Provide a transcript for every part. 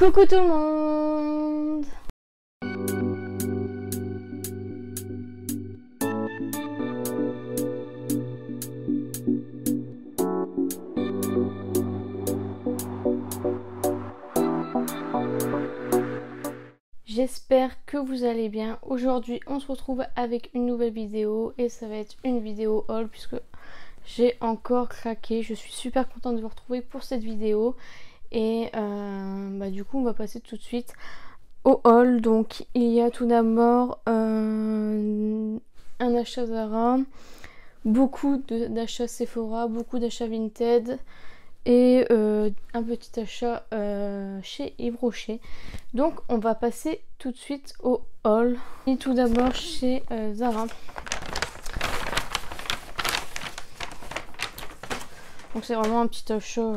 Coucou tout le monde! J'espère que vous allez bien. Aujourd'hui on se retrouve avec une nouvelle vidéo et ça va être une vidéo haul puisque j'ai encore craqué. Je suis super contente de vous retrouver pour cette vidéo et du coup on va passer tout de suite au haul. Donc il y a tout d'abord un achat Zara, beaucoup d'achats Sephora, beaucoup d'achats Vinted et un petit achat chez Yves Rocher. Donc on va passer tout de suite au haul. Et tout d'abord chez Zara. Donc c'est vraiment un petit achat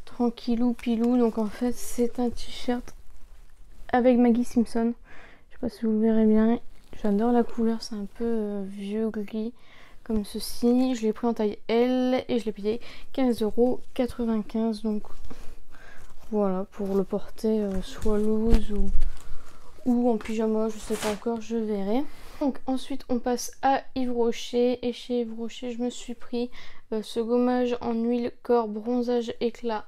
tranquillou pilou. Donc en fait c'est un t-shirt avec Maggie Simpson. Je sais pas si vous le verrez bien. J'adore la couleur, c'est un peu vieux gris comme ceci. Je l'ai pris en taille L et je l'ai payé 15,95 €. Donc voilà, pour le porter soit loose ou en pyjama, je sais pas encore, je verrai. Donc ensuite on passe à Yves Rocher et chez Yves Rocher je me suis pris ce gommage en huile corps bronzage éclat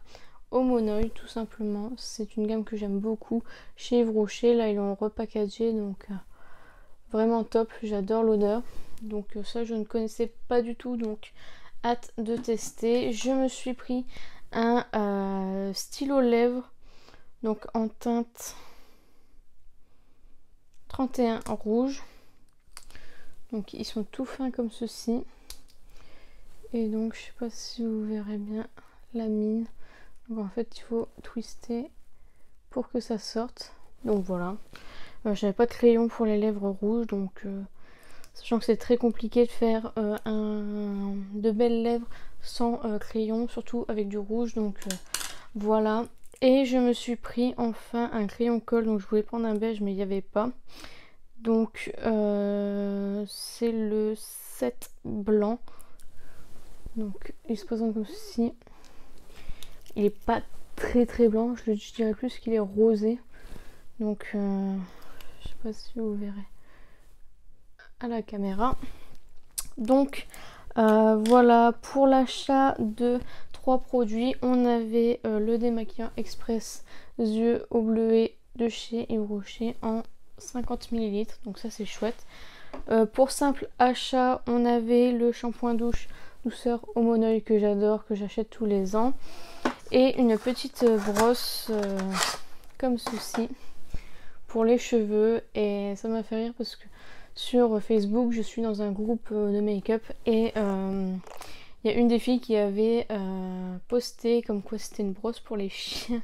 au monoeil tout simplement. C'est une gamme que j'aime beaucoup chez Yves Rocher. Là ils l'ont repackagé donc vraiment top, j'adore l'odeur. Donc ça je ne connaissais pas du tout, donc hâte de tester. Je me suis pris un stylo lèvres donc en teinte 31 rouge. Donc ils sont tout fins comme ceci. Et donc je sais pas si vous verrez bien la mine. Donc en fait il faut twister pour que ça sorte. Donc voilà. J'avais pas de crayon pour les lèvres rouges, donc sachant que c'est très compliqué de faire de belles lèvres sans crayon, surtout avec du rouge. Donc voilà. Et je me suis pris enfin un crayon colle. Donc je voulais prendre un beige mais il n'y avait pas. Donc c'est le 7 blanc. Donc il se présente comme ceci. Il est pas très blanc, je dirais plus qu'il est rosé. Donc je sais pas si vous verrez à la caméra. Donc voilà, pour l'achat de 3 produits, on avait le démaquillant express yeux au bleuet de chez Yves Rocher en 50 ml. Donc ça c'est chouette. Pour simple achat, on avait le shampoing douche douceur au monoeil que j'adore, que j'achète tous les ans, et une petite brosse comme ceci pour les cheveux. Et ça m'a fait rire parce que sur Facebook je suis dans un groupe de make-up et il y a une des filles qui avait posté comme quoi c'était une brosse pour les chiens.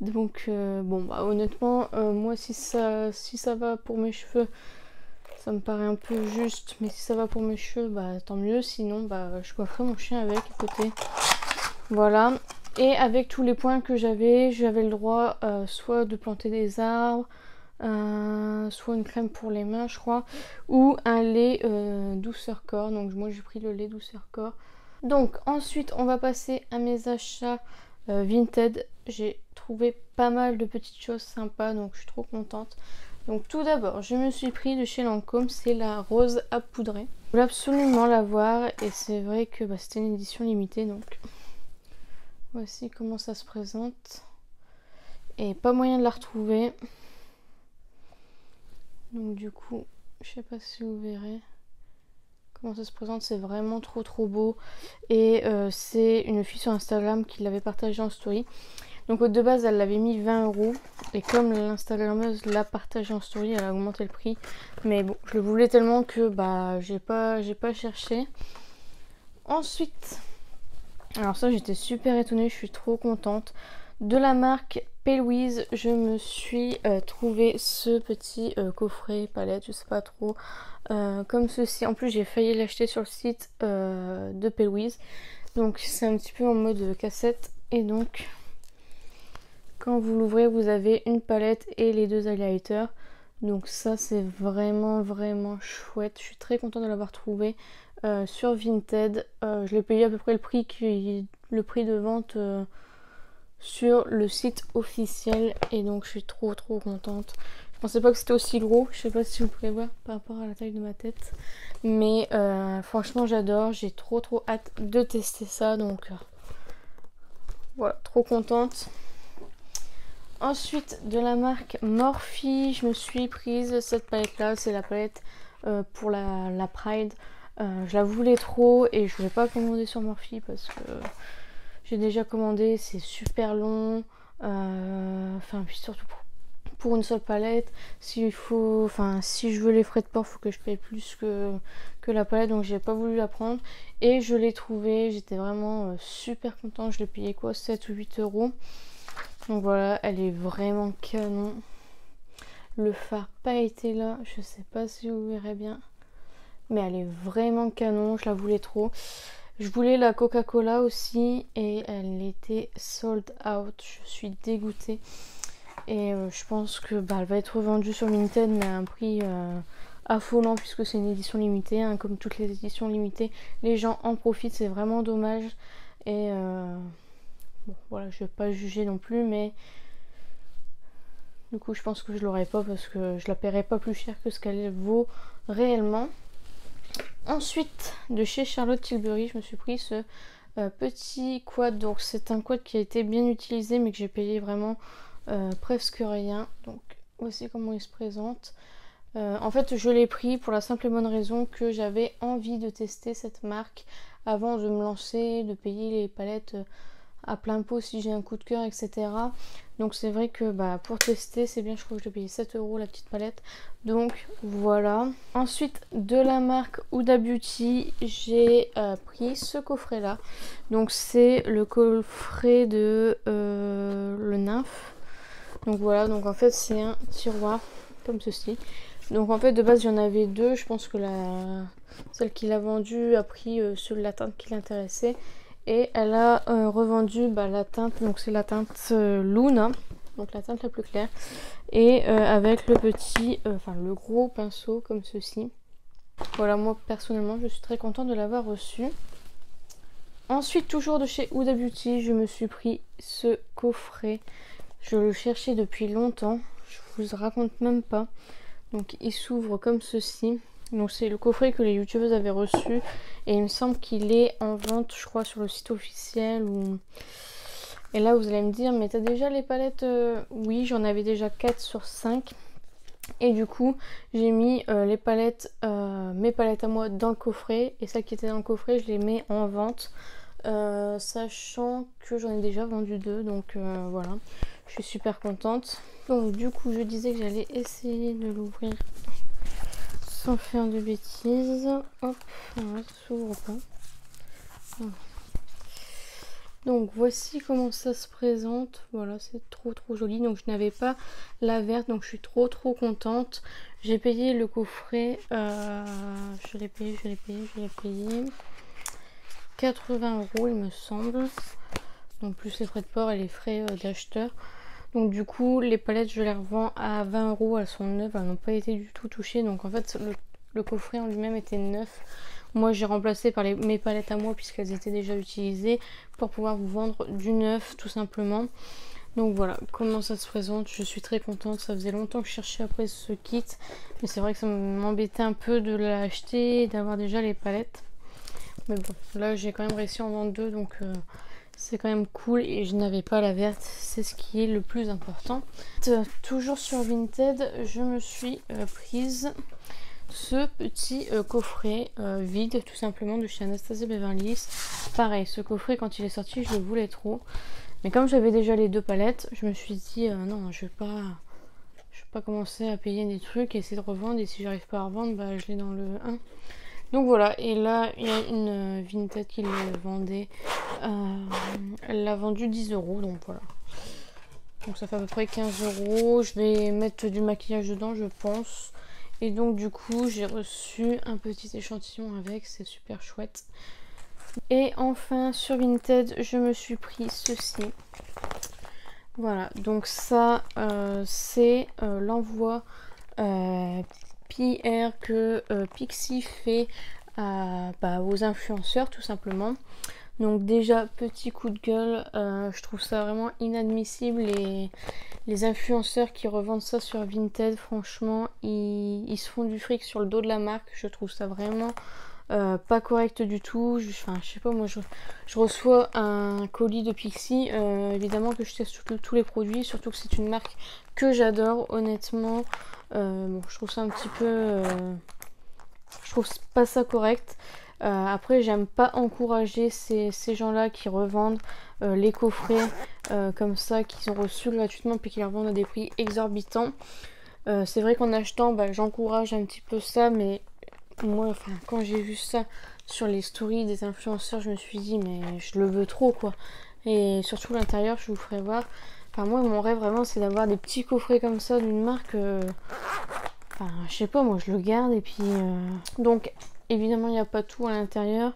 Donc bon bah honnêtement moi si ça va pour mes cheveux ça me paraît un peu juste, mais si ça va pour mes cheveux bah tant mieux, sinon bah je coifferai mon chien avec à côté. Voilà. Et avec tous les points que j'avais le droit soit de planter des arbres, soit une crème pour les mains je crois, ou un lait douceur corps. Donc moi j'ai pris le lait douceur corps. Donc ensuite on va passer à mes achats Vinted. J'ai trouvé pas mal de petites choses sympas, donc je suis trop contente. Donc tout d'abord je me suis pris de chez Lancôme, c'est la rose à poudrer. Je voulais absolument la voir et c'est vrai que c'était une édition limitée, donc voici comment ça se présente. Et pas moyen de la retrouver. Donc du coup, je sais pas si vous verrez comment ça se présente, c'est vraiment trop beau. Et c'est une fille sur Instagram qui l'avait partagé en story. Donc de base elle l'avait mis 20 € et comme l'instagrammeuse l'a partagé en story, elle a augmenté le prix. Mais bon, je le voulais tellement que j'ai pas cherché. Ensuite, alors ça j'étais super étonnée, je suis trop contente. De la marque Pelouise, je me suis trouvé ce petit coffret palette, je sais pas trop, comme ceci. En plus j'ai failli l'acheter sur le site de Pelouise. Donc c'est un petit peu en mode cassette. Et donc quand vous l'ouvrez vous avez une palette et les deux highlighters. Donc ça c'est vraiment chouette. Je suis très contente de l'avoir trouvé sur Vinted. Je l'ai payé à peu près le prix de vente sur le site officiel et donc je suis trop contente. Je pensais pas que c'était aussi gros, je sais pas si vous pouvez voir par rapport à la taille de ma tête, mais franchement j'adore, j'ai trop hâte de tester ça, donc voilà, trop contente. Ensuite, de la marque Morphe, je me suis prise cette palette là, c'est la palette pour la Pride. Je la voulais trop et je voulais pas commander sur Morphe parce que j'ai déjà commandé, c'est super long. Enfin, puis surtout pour une seule palette. Si je veux les frais de port, il faut que je paye plus que la palette, donc j'ai pas voulu la prendre. Et je l'ai trouvée, j'étais vraiment super contente. Je l'ai payé quoi, 7 ou 8 euros. Donc voilà, elle est vraiment canon. Le fard pailleté là, je sais pas si vous verrez bien, mais elle est vraiment canon, je la voulais trop. Je voulais la Coca-Cola aussi et elle était sold out, je suis dégoûtée. Et je pense que elle va être vendue sur Vinted mais à un prix affolant puisque c'est une édition limitée, hein, comme toutes les éditions limitées. Les gens en profitent, c'est vraiment dommage. Et bon voilà, je vais pas juger non plus, mais du coup je pense que je l'aurai pas parce que je la paierai pas plus cher que ce qu'elle vaut réellement. Ensuite, de chez Charlotte Tilbury, je me suis pris ce petit quad. Donc c'est un quad qui a été bien utilisé mais que j'ai payé vraiment presque rien. Donc voici comment il se présente. En fait, je l'ai pris pour la simple et bonne raison que j'avais envie de tester cette marque avant de me lancer, de payer les palettes à plein pot si j'ai un coup de cœur, etc. Donc c'est vrai que pour tester, c'est bien. Je crois que je l'ai payé 7 euros la petite palette. Donc voilà. Ensuite, de la marque Huda Beauty, j'ai pris ce coffret là. Donc c'est le coffret de le nymphe. Donc voilà, donc en fait c'est un tiroir comme ceci. Donc en fait de base il y en avait deux. Je pense que celle qui l'a vendu a pris celui de la teinte qui l'intéressait. Et elle a revendu la teinte, donc c'est la teinte Luna, donc la teinte la plus claire. Et avec le petit, le gros pinceau comme ceci. Voilà, moi personnellement je suis très contente de l'avoir reçu. Ensuite, toujours de chez Huda Beauty, je me suis pris ce coffret. Je le cherchais depuis longtemps, je vous raconte même pas. Donc il s'ouvre comme ceci. Donc c'est le coffret que les youtubeuses avaient reçu. Et il me semble qu'il est en vente, je crois, sur le site officiel. Et là vous allez me dire, mais t'as déjà les palettes Oui, j'en avais déjà 4 sur 5. Et du coup, j'ai mis mes palettes à moi dans le coffret. Et celles qui étaient dans le coffret, je les mets en vente. Sachant que j'en ai déjà vendu 2. Donc voilà, je suis super contente. Donc du coup, je disais que j'allais essayer de l'ouvrir sans faire de bêtises. Hop, voilà, ça s'ouvre pas. Voilà. Donc voici comment ça se présente. Voilà, c'est trop joli. Donc je n'avais pas la verte, donc je suis trop contente. J'ai payé le coffret, je l'ai payé 80 euros il me semble. Donc plus les frais de port et les frais d'acheteur. Donc du coup les palettes je les revends à 20 euros, elles sont neuves, elles n'ont pas été du tout touchées. Donc en fait le coffret en lui-même était neuf. Moi j'ai remplacé par mes palettes à moi puisqu'elles étaient déjà utilisées pour pouvoir vous vendre du neuf tout simplement. Donc voilà comment ça se présente, je suis très contente. Ça faisait longtemps que je cherchais après ce kit, mais c'est vrai que ça m'embêtait un peu de l'acheter et d'avoir déjà les palettes. Mais bon, là j'ai quand même réussi à en vendre 2, donc c'est quand même cool. Et je n'avais pas la verte, c'est ce qui est le plus important. Toujours sur Vinted, je me suis prise ce petit coffret vide tout simplement de chez Anastasia Beverly Hills. Pareil, ce coffret quand il est sorti je le voulais trop, mais comme j'avais déjà les 2 palettes, je me suis dit non, je vais pas commencer à payer des trucs et essayer de revendre, et si j'arrive pas à revendre, je l'ai dans le 1. Donc voilà, et là il y a une Vinted qui le vendait, elle l'a vendu 10 euros, donc voilà. Donc ça fait à peu près 15 euros. Je vais mettre du maquillage dedans je pense. Et donc du coup j'ai reçu un petit échantillon avec, c'est super chouette. Et enfin sur Vinted je me suis pris ceci. Voilà, donc ça c'est l'envoi PR que Pixi fait aux influenceurs tout simplement. Donc déjà, petit coup de gueule, je trouve ça vraiment inadmissible. Les influenceurs qui revendent ça sur Vinted, franchement, ils se font du fric sur le dos de la marque. Je trouve ça vraiment pas correct du tout. Enfin, je sais pas, moi je reçois un colis de Pixi, évidemment que je teste tous les produits, surtout que c'est une marque que j'adore, honnêtement. Bon, je trouve ça un petit peu... je trouve pas ça correct. Après, j'aime pas encourager ces gens-là qui revendent les coffrets comme ça, qu'ils ont reçus gratuitement puis qui les revendent à des prix exorbitants. C'est vrai qu'en achetant, bah, j'encourage un petit peu ça, mais moi, enfin, quand j'ai vu ça sur les stories des influenceurs, je me suis dit, mais je le veux trop, quoi. Et surtout l'intérieur, je vous ferai voir. Enfin, moi, mon rêve vraiment, c'est d'avoir des petits coffrets comme ça d'une marque. Enfin, je sais pas, moi, je le garde et puis. Donc, évidemment, il n'y a pas tout à l'intérieur,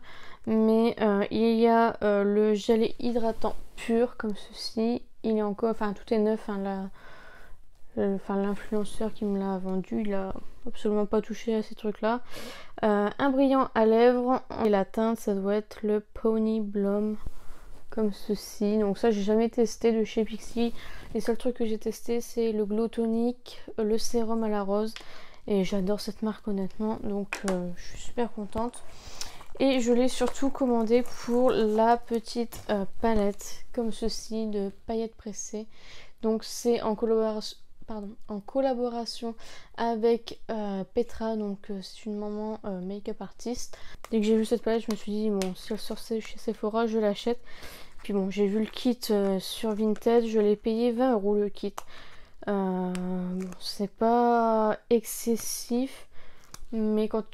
mais il y a le gel hydratant pur comme ceci. Il est encore, enfin, tout est neuf. Hein, l'influenceur qui me l'a vendu, il a absolument pas touché à ces trucs là. Un brillant à lèvres et la teinte, ça doit être le Pony Blom comme ceci. Donc ça, j'ai jamais testé de chez Pixi. Les seuls trucs que j'ai testé, c'est le Glow Tonic, le sérum à la rose, et j'adore cette marque honnêtement, donc je suis super contente. Et je l'ai surtout commandé pour la petite palette comme ceci de paillettes pressées. Donc c'est en collaboration avec Petra, donc c'est une maman make-up artiste. Dès que j'ai vu cette palette, je me suis dit bon, si elle sort chez Sephora, je l'achète. Puis bon, j'ai vu le kit sur Vinted, je l'ai payé 20 € le kit. Bon, c'est pas excessif, mais quand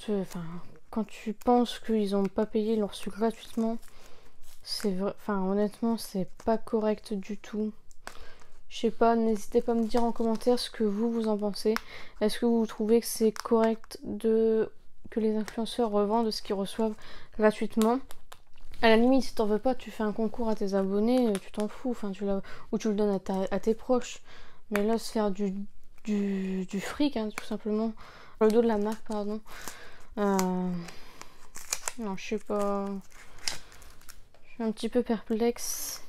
tu penses qu'ils n'ont pas payé, ils l'ont reçu gratuitement, c'est vrai, enfin honnêtement, c'est pas correct du tout. Je sais pas, n'hésitez pas à me dire en commentaire ce que vous en pensez. Est-ce que vous trouvez que c'est correct que les influenceurs revendent ce qu'ils reçoivent gratuitement? À la limite, si t'en veux pas, tu fais un concours à tes abonnés, tu t'en fous, enfin ou tu le donnes à tes proches. Mais là, se faire du fric, hein, tout simplement. Le dos de la marque, pardon. Non, je sais pas. Je suis un petit peu perplexe.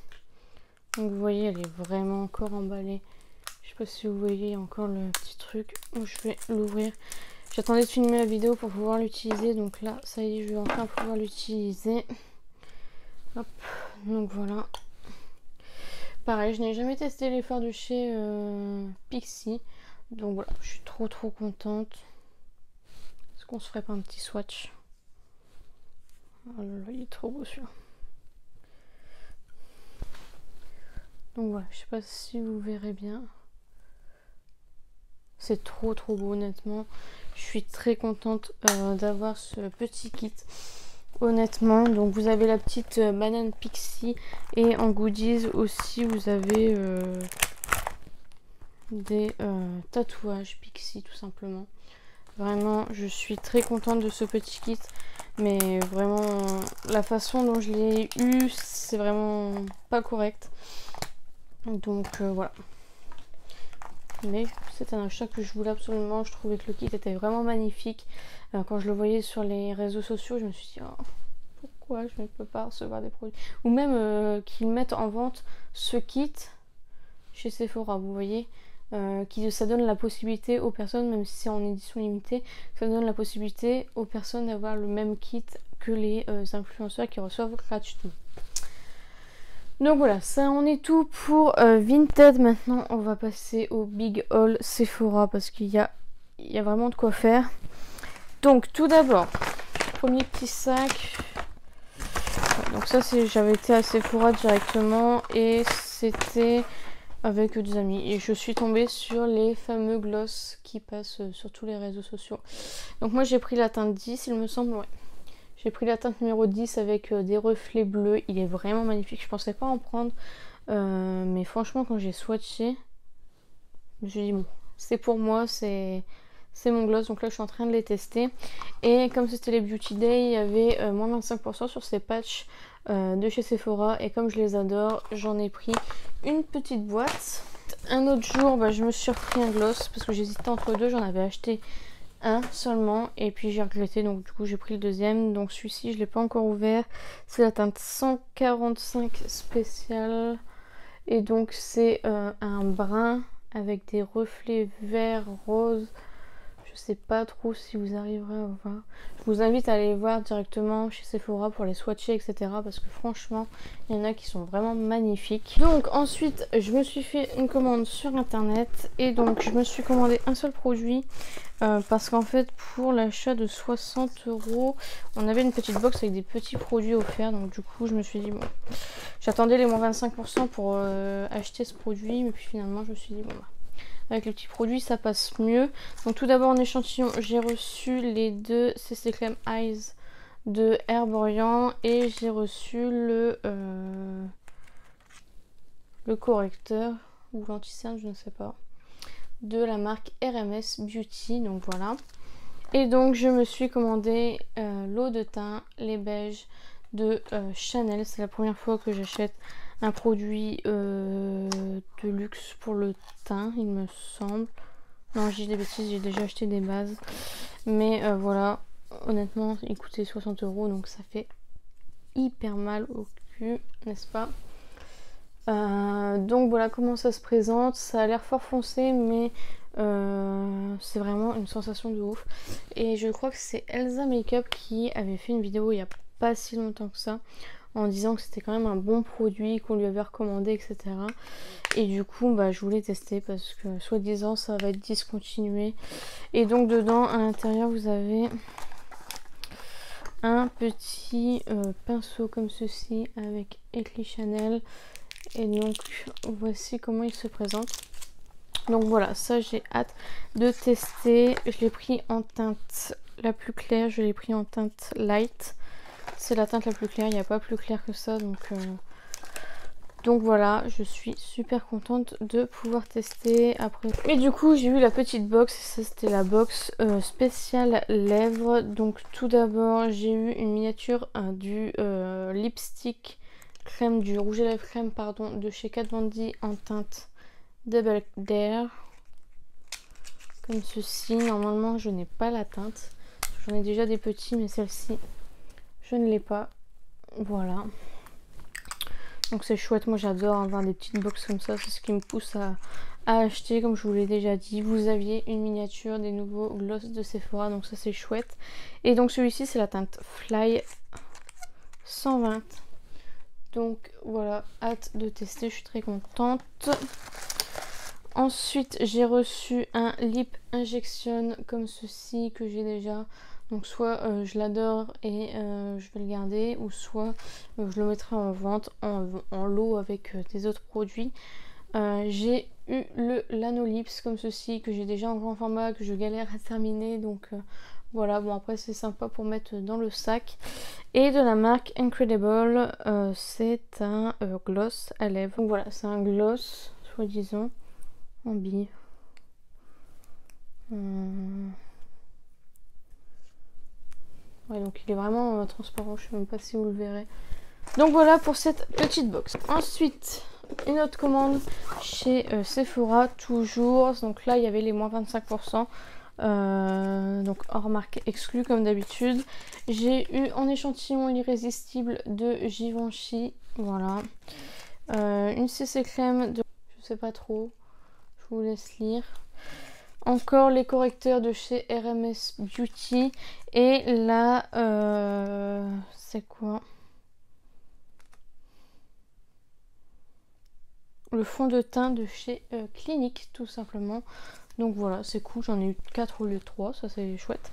Donc vous voyez, elle est vraiment encore emballée. Je sais pas si vous voyez encore le petit truc. Je vais l'ouvrir. J'attendais de filmer la vidéo pour pouvoir l'utiliser. Donc là, ça y est, je vais enfin pouvoir l'utiliser. Hop, donc voilà. Pareil, je n'ai jamais testé les fards de chez Pixi. Donc voilà, je suis trop contente. Est-ce qu'on se ferait pas un petit swatch? Oh là là, il est trop beau celui-là. Donc voilà, je sais pas si vous verrez bien. C'est trop beau honnêtement. Je suis très contente d'avoir ce petit kit. Honnêtement, donc vous avez la petite banane Pixi et en goodies aussi vous avez des tatouages Pixi tout simplement. Vraiment, je suis très contente de ce petit kit, mais vraiment la façon dont je l'ai eu, c'est vraiment pas correct. Donc voilà. Mais c'est un achat que je voulais absolument. Je trouvais que le kit était vraiment magnifique. Quand je le voyais sur les réseaux sociaux, je me suis dit oh, pourquoi je ne peux pas recevoir des produits, ou même qu'ils mettent en vente ce kit chez Sephora, vous voyez, ça donne la possibilité aux personnes, même si c'est en édition limitée, ça donne la possibilité aux personnes d'avoir le même kit que les influenceurs qui reçoivent gratuitement. Donc voilà, ça en est tout pour Vinted. Maintenant on va passer au Big Haul Sephora parce qu'il y a vraiment de quoi faire. Donc tout d'abord, premier petit sac. Donc ça j'avais été à Sephora directement et c'était avec des amis. Et je suis tombée sur les fameux gloss qui passent sur tous les réseaux sociaux. Donc moi j'ai pris la teinte 10 il me semble, ouais. J'ai pris la teinte numéro 10 avec des reflets bleus. Il est vraiment magnifique. Je pensais pas en prendre. Mais franchement, quand j'ai swatché, je me suis dit, bon, c'est pour moi, c'est mon gloss. Donc là, je suis en train de les tester. Et comme c'était les Beauty Day, il y avait moins 25% sur ces patchs de chez Sephora. Et comme je les adore, j'en ai pris une petite boîte. Un autre jour, je me suis repris un gloss parce que j'hésitais entre deux. J'en avais acheté un seulement et puis j'ai regretté, donc du coup j'ai pris le deuxième. Donc celui-ci je l'ai pas encore ouvert, c'est la teinte 145 spéciale et donc c'est un brun avec des reflets vert rose. Je sais pas trop si vous arriverez à voir. Je vous invite à aller voir directement chez Sephora pour les swatcher, etc. Parce que franchement, il y en a qui sont vraiment magnifiques. Donc ensuite, je me suis fait une commande sur internet. Et donc, je me suis commandé un seul produit. Parce qu'en fait, pour l'achat de 60 €, on avait une petite box avec des petits produits offerts. Donc du coup, je me suis dit, bon, j'attendais les moins 25% pour acheter ce produit. Mais puis finalement, je me suis dit, bon, bah, avec les petits produits ça passe mieux. Donc tout d'abord en échantillon j'ai reçu les deux CC Crème Eyes de Herborian et j'ai reçu le correcteur ou l'anti-cerne, je ne sais pas, de la marque RMS Beauty. Donc voilà. Et donc je me suis commandé l'eau de teint, les beiges de Chanel. C'est la première fois que j'achète un produit de luxe pour le teint, il me semble. Non, j'ai des bêtises, j'ai déjà acheté des bases. Mais voilà, honnêtement, il coûtait 60 €, donc ça fait hyper mal au cul, n'est-ce pas? Donc voilà comment ça se présente. Ça a l'air fort foncé, mais c'est vraiment une sensation de ouf. Et je crois que c'est Elsa Makeup qui avait fait une vidéo il n'y a pas si longtemps que ça, en disant que c'était quand même un bon produit, qu'on lui avait recommandé, etc. Et du coup, bah, je voulais tester parce que soi-disant ça va être discontinué. Et donc dedans, à l'intérieur, vous avez un petit pinceau comme ceci avec écrit Chanel. Et donc voici comment il se présente. Donc voilà, ça j'ai hâte de tester. Je l'ai pris en teinte la plus claire, je l'ai pris en teinte light. C'est la teinte la plus claire, il n'y a pas plus clair que ça. Donc voilà, je suis super contente de pouvoir tester après. Et du coup j'ai eu la petite box, ça c'était la box spéciale lèvres. Donc tout d'abord j'ai eu une miniature du lipstick crème, du rouge à lèvres crème pardon, de chez Kat Von D en teinte Double Dare. Comme ceci, normalement je n'ai pas la teinte. J'en ai déjà des petits mais celle-ci je ne l'ai pas. Voilà. Donc c'est chouette, moi j'adore avoir des petites box comme ça, c'est ce qui me pousse à acheter. Comme je vous l'ai déjà dit, vous aviez une miniature des nouveaux gloss de Sephora, donc ça c'est chouette. Et donc celui-ci c'est la teinte Fly 120. Donc voilà, hâte de tester, je suis très contente. Ensuite j'ai reçu un lip injection comme ceci que j'ai déjà. Donc soit je l'adore et je vais le garder, ou soit je le mettrai en vente en lot avec des autres produits. J'ai eu le Lanolips comme ceci que j'ai déjà en grand format, que je galère à terminer. Donc voilà, bon après c'est sympa pour mettre dans le sac. Et de la marque Incredible, c'est un gloss à lèvres. Donc voilà, c'est un gloss, soi-disant, en bille. Ouais, donc il est vraiment transparent, je sais même pas si vous le verrez. Donc voilà pour cette petite box. Ensuite, une autre commande chez Sephora, toujours. Donc là, il y avait les moins 25%. Donc hors marque exclue comme d'habitude. J'ai eu en échantillon l'irrésistible de Givenchy. Voilà. Une CC crème de... je sais pas trop. Je vous laisse lire. Encore les correcteurs de chez RMS Beauty. Et là, c'est quoi? Le fond de teint de chez Clinique, tout simplement. Donc voilà, c'est cool. J'en ai eu 4 au lieu de 3. Ça, c'est chouette.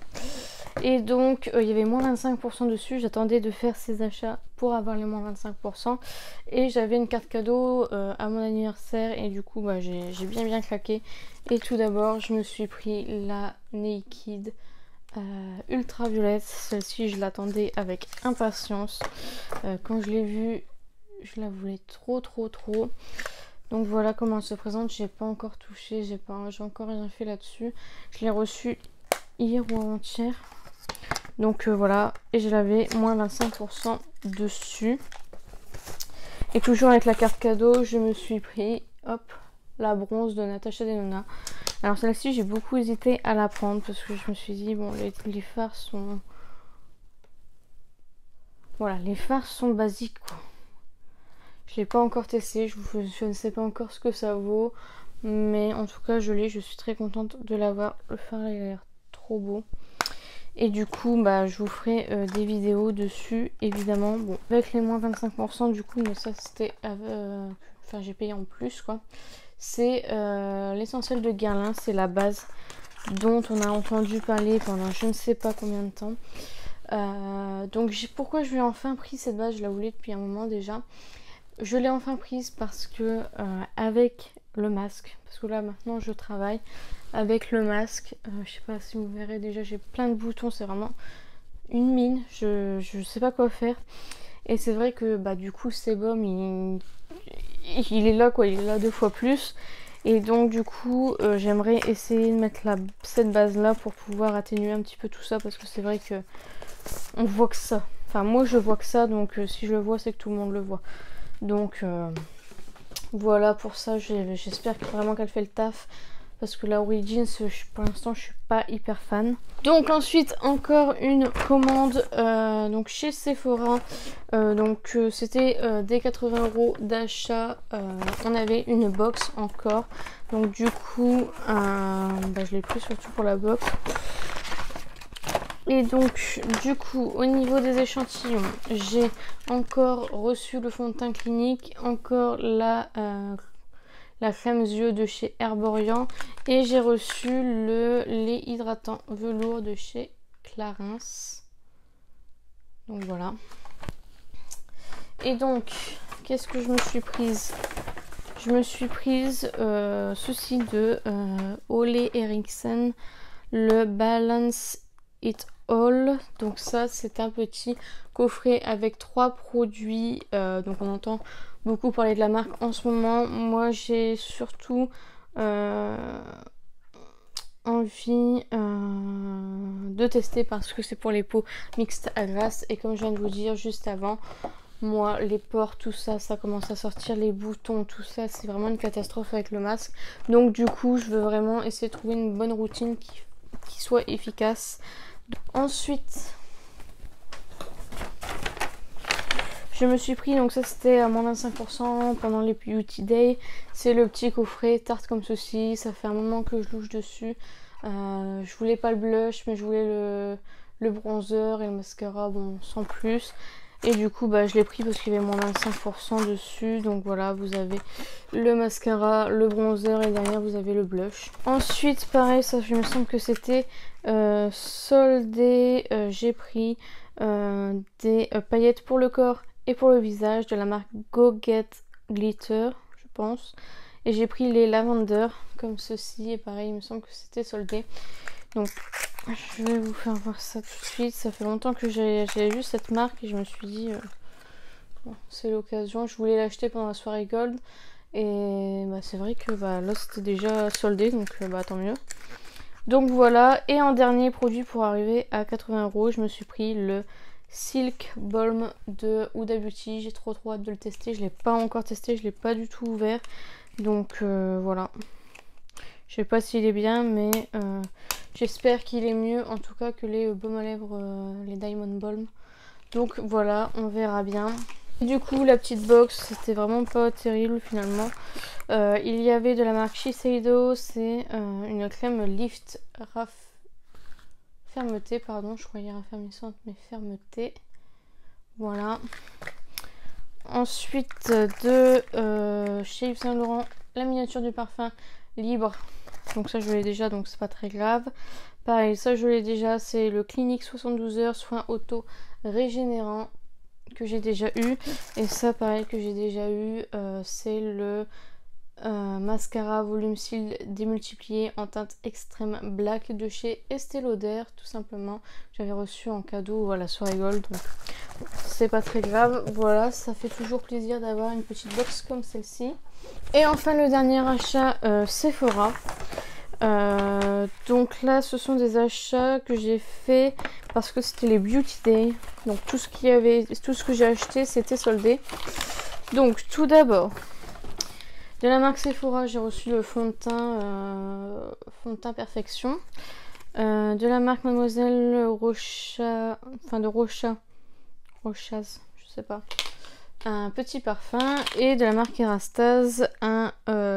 Et donc, il y avait moins 25% dessus. J'attendais de faire ces achats pour avoir les moins 25%. Et j'avais une carte cadeau à mon anniversaire. Et du coup, bah, j'ai bien claqué. Et tout d'abord, je me suis pris la Naked ultraviolette. Celle-ci, je l'attendais avec impatience. Quand je l'ai vue, je la voulais trop. Donc voilà comment elle se présente. J'ai pas encore touché, j'ai encore rien fait là-dessus. Je l'ai reçue hier ou avant-hier. Donc voilà, et je l'avais moins 25% dessus. Et toujours avec la carte cadeau, je me suis pris, hop, la bronze de Natasha Denona. Alors celle-ci, j'ai beaucoup hésité à la prendre parce que je me suis dit, bon, les fards sont... Voilà, les fards sont basiques, quoi. Je l'ai pas encore testé, je ne sais pas encore ce que ça vaut. Mais en tout cas, je l'ai, je suis très contente de l'avoir. Le fard, il a l'air trop beau. Et du coup, bah, je vous ferai des vidéos dessus, évidemment. Bon, avec les moins 25%, du coup, mais ça, c'était... Enfin, j'ai payé en plus, quoi. C'est l'essentiel de Guerlain, c'est la base dont on a entendu parler pendant je ne sais pas combien de temps. Donc, pourquoi je lui ai enfin pris cette base? Je la voulais depuis un moment déjà. Je l'ai enfin prise parce que avec le masque, parce que là maintenant je travaille avec le masque, je sais pas si vous verrez déjà, j'ai plein de boutons, c'est vraiment une mine, je sais pas quoi faire. Et c'est vrai que bah du coup le sébum il est là quoi, il est là 2 fois plus. Et donc du coup j'aimerais essayer de mettre cette base là pour pouvoir atténuer un petit peu tout ça, parce que c'est vrai que on voit que ça. Enfin moi je vois que ça, donc si je le vois c'est que tout le monde le voit. Donc voilà pour ça, j'espère vraiment qu'elle fait le taf. Parce que la Origins, pour l'instant, je suis pas hyper fan. Donc ensuite, encore une commande donc chez Sephora. Donc c'était des 80 € d'achat. On avait une box encore. Donc du coup, bah, je l'ai pris surtout pour la box. Et donc du coup au niveau des échantillons, j'ai encore reçu le fond de teint Clinique, encore la crème yeux de chez Herborian, et j'ai reçu le lait hydratant velours de chez Clarins. Donc voilà. Et donc qu'est-ce que je me suis prise? Je me suis prise ceci de Ole Henriksen, le Balance It All. Donc ça c'est un petit coffret avec 3 produits. Donc on entend beaucoup parler de la marque en ce moment. Moi j'ai surtout envie de tester parce que c'est pour les peaux mixtes à grasse. Et comme je viens de vous dire juste avant, moi les pores, tout ça, ça commence à sortir, les boutons, tout ça, c'est vraiment une catastrophe avec le masque. Donc du coup je veux vraiment essayer de trouver une bonne routine qui soit efficace. Ensuite, je me suis pris, donc ça c'était à moins 25% pendant les Beauty Day. C'est le petit coffret tarte comme ceci. Ça fait un moment que je louche dessus. Je voulais pas le blush, mais je voulais le bronzer et le mascara, bon, sans plus. Et du coup, bah, je l'ai pris parce qu'il y avait moins 25% dessus. Donc voilà, vous avez le mascara, le bronzer et derrière vous avez le blush. Ensuite, pareil, ça je me semble que c'était soldé. J'ai pris des paillettes pour le corps et pour le visage de la marque Go Get Glitter, je pense. Et j'ai pris les lavender comme ceci. Et pareil, il me semble que c'était soldé. Donc je vais vous faire voir ça tout de suite. Ça fait longtemps que j'ai vu cette marque et je me suis dit bon, c'est l'occasion. Je voulais l'acheter pendant la soirée Gold et bah, c'est vrai que bah, là c'était déjà soldé, donc bah, tant mieux. Donc voilà, et en dernier produit pour arriver à 80 €, je me suis pris le Silk Balm de Huda Beauty. J'ai trop hâte de le tester. Je l'ai pas encore testé, je l'ai pas du tout ouvert. Donc voilà. Je sais pas s'il est bien, mais j'espère qu'il est mieux en tout cas que les baumes à lèvres, les Diamond Balm. Donc voilà, on verra bien. Et du coup, la petite box, c'était vraiment pas terrible finalement. Il y avait de la marque Shiseido, c'est une crème Lift Fermeté, pardon, je croyais raffermissante, mais fermeté. Voilà. Ensuite, de chez Yves Saint Laurent, la miniature du parfum libre. Donc ça je l'ai déjà, donc c'est pas très grave. Pareil, ça je l'ai déjà, c'est le Clinique 72 heures soin auto régénérant que j'ai déjà eu. Et ça pareil que j'ai déjà eu, c'est le mascara volume cils démultiplié en teinte extrême black de chez Estée Lauder, tout simplement. J'avais reçu en cadeau à la soirée Gold, donc c'est pas très grave. Voilà, ça fait toujours plaisir d'avoir une petite box comme celle-ci. Et enfin le dernier achat, Sephora. Donc là ce sont des achats que j'ai fait parce que c'était les Beauty Day. Donc tout ce que j'ai acheté c'était soldé. Donc tout d'abord De la marque Sephora, j'ai reçu le fond de teint Perfection. De la marque Mademoiselle Rochaz, je sais pas. Un petit parfum. Et de la marque Kerastase, un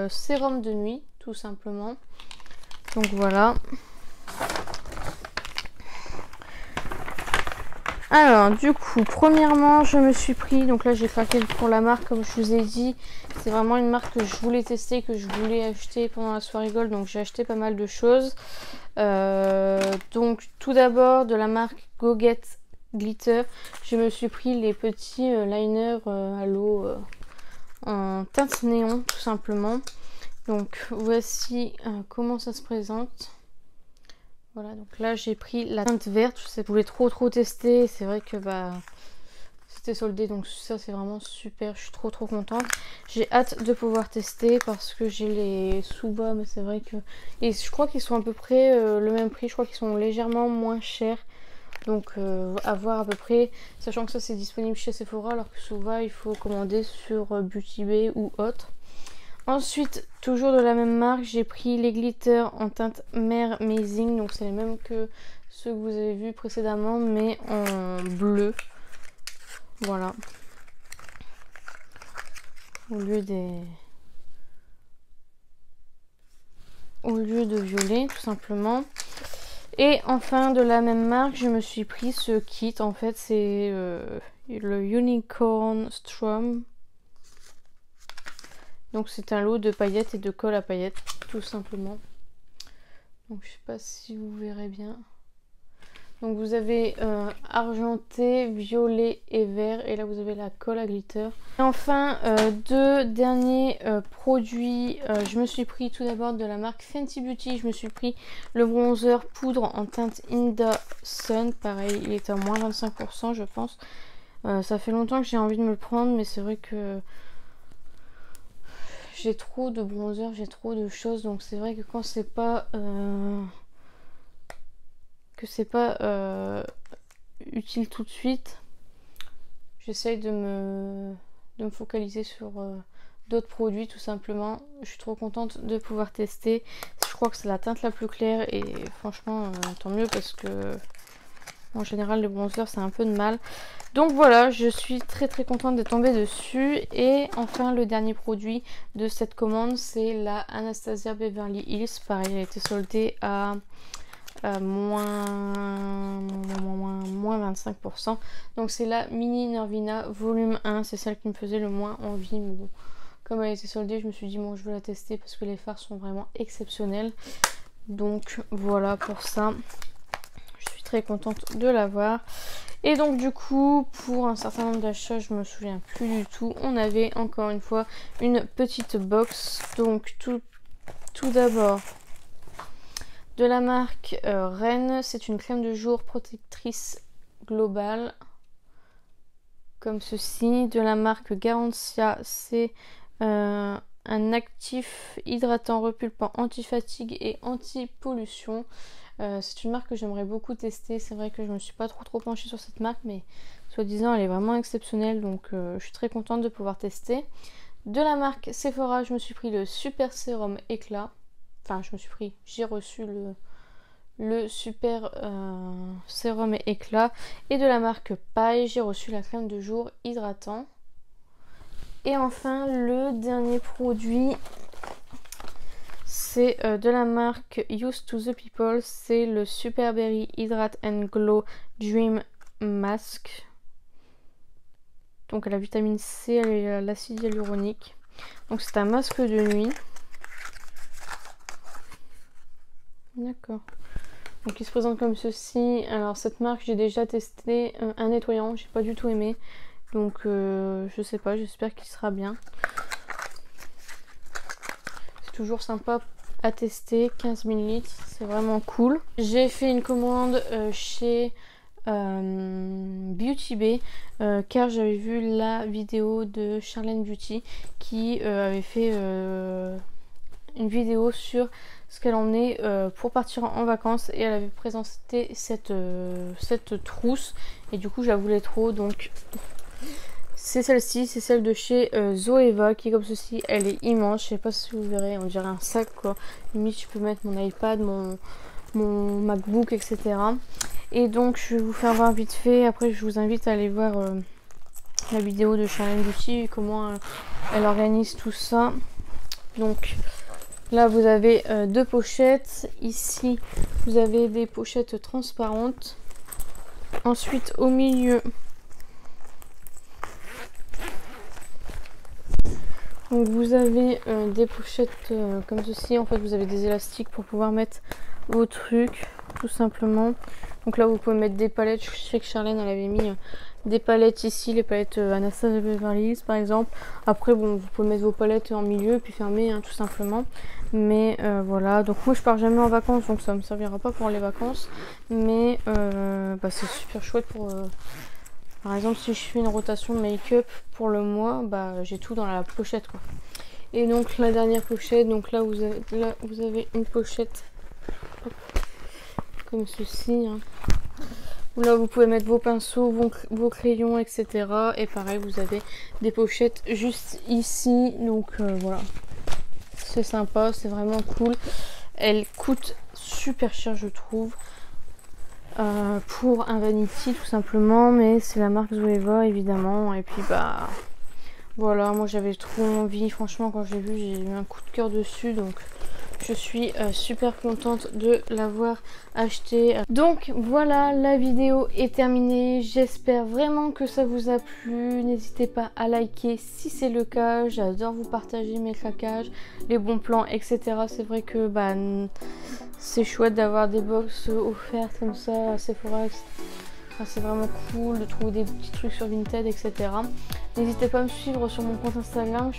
sérum de nuit, tout simplement. Donc voilà. Alors du coup, premièrement, je me suis pris, donc là j'ai craqué pour la marque comme je vous ai dit. C'est vraiment une marque que je voulais tester, que je voulais acheter pendant la soirée Gold, donc j'ai acheté pas mal de choses. Donc tout d'abord de la marque Go Get Glitter, je me suis pris les petits liners à l'eau en teinte néon tout simplement. Donc voici comment ça se présente. Voilà, donc là j'ai pris la teinte verte, je voulais trop tester, c'est vrai que c'était soldé, donc ça c'est vraiment super, je suis trop contente. J'ai hâte de pouvoir tester parce que j'ai les sous-bas, mais c'est vrai que... Et je crois qu'ils sont à peu près le même prix, je crois qu'ils sont légèrement moins chers. Donc à voir à peu près, sachant que ça c'est disponible chez Sephora, alors que souvent il faut commander sur Beauty Bay ou autre. Ensuite, toujours de la même marque, j'ai pris les glitters en teinte Mer Amazing. Donc c'est les mêmes que ceux que vous avez vus précédemment, mais en bleu. Voilà. Au lieu de violet, tout simplement. Et enfin, de la même marque, je me suis pris ce kit. En fait, c'est le Unicorn Strum. Donc c'est un lot de paillettes et de colle à paillettes, tout simplement. Donc je sais pas si vous verrez bien. Donc vous avez argenté, violet et vert. Et là vous avez la colle à glitter. Et enfin, deux derniers produits. Je me suis pris tout d'abord de la marque Fenty Beauty. Je me suis pris le bronzer poudre en teinte In The Sun. Pareil, il est à moins 25% je pense. Ça fait longtemps que j'ai envie de me le prendre, mais c'est vrai que... j'ai trop de bronzer, j'ai trop de choses, donc c'est vrai que quand c'est pas utile tout de suite, j'essaye de me focaliser sur d'autres produits tout simplement. Je suis trop contente de pouvoir tester. Je crois que c'est la teinte la plus claire et franchement tant mieux parce que en général les bronzers c'est un peu de mal. Donc voilà, je suis très contente d'être tombée dessus. Et enfin le dernier produit de cette commande, c'est la Anastasia Beverly Hills. Pareil, elle a été soldée à moins 25%. Donc c'est la Mini Nervina volume 1, c'est celle qui me faisait le moins envie. Mais bon, comme elle a été soldée, je me suis dit bon, je veux la tester parce que les fards sont vraiment exceptionnels. Donc voilà pour ça. Je suis très contente de l'avoir. Et donc du coup, pour un certain nombre d'achats, je me souviens plus du tout, on avait encore une fois une petite box. Donc tout d'abord de la marque Rennes, c'est une crème de jour protectrice globale comme ceci. De la marque Garantia, c'est un actif hydratant repulpant anti-fatigue et anti-pollution. C'est une marque que j'aimerais beaucoup tester. C'est vrai que je me suis pas trop penchée sur cette marque, mais soi-disant elle est vraiment exceptionnelle, donc je suis très contente de pouvoir tester. De la marque Sephora, je me suis pris le super sérum éclat. Enfin, j'ai reçu le super sérum éclat. Et de la marque Paille, j'ai reçu la crème de jour hydratant. Et enfin, le dernier produit, c'est de la marque Used to the People, c'est le Super Berry Hydrate and Glow Dream Mask. Donc la vitamine C et l'acide hyaluronique. Donc c'est un masque de nuit. D'accord. Donc il se présente comme ceci. Alors cette marque, j'ai déjà testé un nettoyant, j'ai pas du tout aimé. Donc je sais pas, j'espère qu'il sera bien. C'est toujours sympa à tester, 15 ml, c'est vraiment cool. J'ai fait une commande chez Beauty Bay car j'avais vu la vidéo de Charlène Beauty qui avait fait une vidéo sur ce qu'elle emmenait pour partir en vacances, et elle avait présenté cette trousse et du coup je la voulais trop, donc c'est celle-ci, c'est celle de chez Zoeva qui est comme ceci. Elle est immense, je sais pas si vous verrez, on dirait un sac quoi. Limite je peux mettre mon iPad, mon MacBook, etc. Et donc je vais vous faire voir vite fait, après je vous invite à aller voir la vidéo de Charlène Beauty, comment elle organise tout ça. Donc là vous avez deux pochettes, ici vous avez des pochettes transparentes. Ensuite au milieu, donc vous avez des pochettes comme ceci. En fait vous avez des élastiques pour pouvoir mettre vos trucs tout simplement. Donc là vous pouvez mettre des palettes, je sais que Charlène elle avait mis des palettes ici, les palettes Anastasia Beverly Hills par exemple. Après bon vous pouvez mettre vos palettes en milieu puis fermer tout simplement. Mais voilà, donc moi je pars jamais en vacances donc ça me servira pas pour les vacances. Mais bah, c'est super chouette pour... par exemple si je fais une rotation make-up pour le mois, bah j'ai tout dans la pochette quoi. Et donc la dernière pochette, donc là vous avez une pochette comme ceci hein. Là vous pouvez mettre vos pinceaux, vos crayons, etc. Et pareil vous avez des pochettes juste ici. Donc voilà, c'est sympa, c'est vraiment cool. Elle coûte super cher je trouve pour un vanity tout simplement, mais c'est la marque Zoeva évidemment. Et puis bah voilà, moi j'avais trop envie, franchement quand j'ai vu j'ai eu un coup de cœur dessus, donc je suis super contente de l'avoir acheté. Donc voilà, la vidéo est terminée. J'espère vraiment que ça vous a plu. N'hésitez pas à liker si c'est le cas. J'adore vous partager mes craquages, les bons plans, etc. C'est vrai que bah, c'est chouette d'avoir des box offertes comme ça à Sephora. Enfin, c'est vraiment cool de trouver des petits trucs sur Vinted, etc. N'hésitez pas à me suivre sur mon compte Instagram.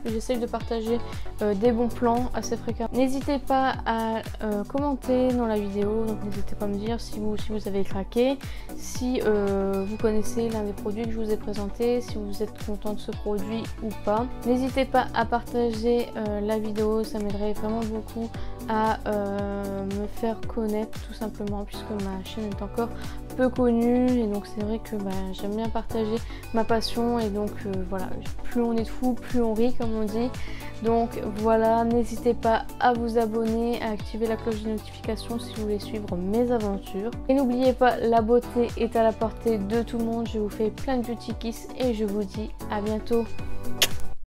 J'essaye de partager des bons plans assez fréquemment. N'hésitez pas à commenter dans la vidéo, donc n'hésitez pas à me dire si vous avez craqué, si vous connaissez l'un des produits que je vous ai présenté, si vous êtes content de ce produit ou pas. N'hésitez pas à partager la vidéo, ça m'aiderait vraiment beaucoup à me faire connaître tout simplement, puisque ma chaîne est encore peu connue et donc c'est vrai que bah, j'aime bien partager ma passion et donc voilà, plus on est de fous, plus on rit comme on dit. Donc voilà, n'hésitez pas à vous abonner, à activer la cloche de notification si vous voulez suivre mes aventures. Et n'oubliez pas, la beauté est à la portée de tout le monde. Je vous fais plein de beauty kiss et je vous dis à bientôt.